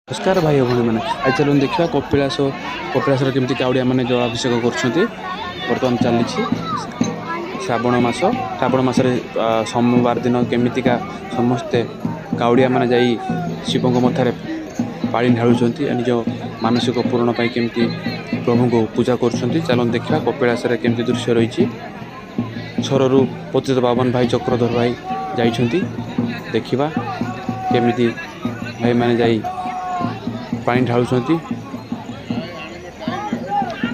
नमस्कार भाई भौणी मैंने आज चलो देखा कपिलास कपिलासर केमती काउड़िया मैंने जलाभिषेक कर बर्तमान चली श्रावण मसरे सोमवार दिन केमितिका समस्ते काउड़िया मैंने जा शिव मथार पाड़ी ढालुंट निज मानसिक पूरण केमती प्रभु को पूजा कर चलो देखा कपिलासर केमती दृश्य रही छोरु पतित पावन भाई चक्रधर भाई जाइछंती देखिबा केमिति भाई माने जाई पानी ढालुंट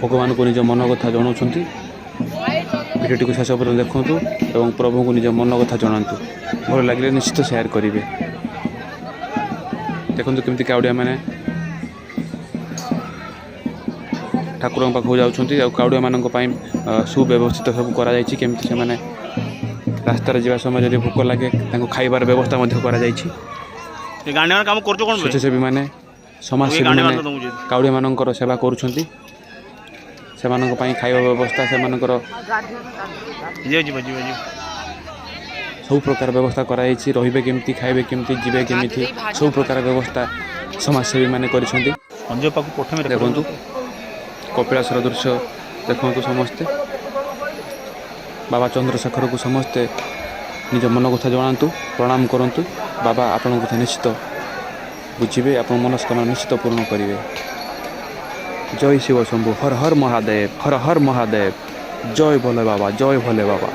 भगवान को निज मन कथा जनाऊँ भिडियो शेष पर देखूँ और प्रभु को निज मन कथा जनातु भल लगे निश्चित शेयर करेंगे। देखो केमती काउड़िया मैंने ठाकुर पाखु जाऊँच काउड़िया मान सुव्यवस्थित सब कर रास्तार जावा समय जब भोक लगे खाइबार व्यवस्था स्वच्छासेवी मैंने समाजसेवी मैंने काउड़िया मानकर सेवा करुँच खाଇବା व्यवस्था सब प्रकार व्यवस्था कराई रे केमती खाइबे केमती जीवे केमती सब प्रकार व्यवस्था समाजसेवी मैंने देखु कपिलासर दृश्य देखु समस्ते बाबा चंद्रशेखर को समस्ते निज मन कथा जनातु प्रणाम करूँ बाबा आपण कथा निश्चित बुझे आप मनस्कामना निश्चित पूर्ण करेंगे। जय शिव शंभु हर हर महादेव जय भोले बाबा जय भोले बाबा।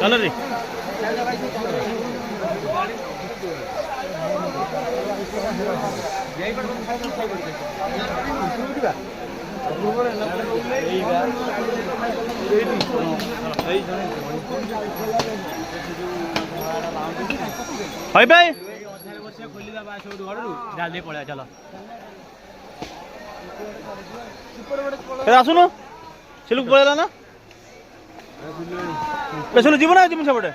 चलो रे भाई भाई चलो आसुन सिलुक पड़ेगा ना पेशल जीवन है जीवन सेपटे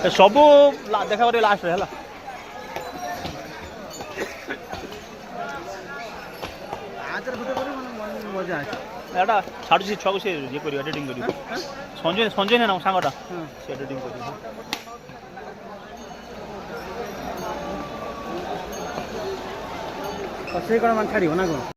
सब देखा लास्ट है मजा छाड़ू छुआ को ये कर एडिटिंग कर संजय संजय ना सांगटा से एडिटिंग कर कौन छाड़ ना कौन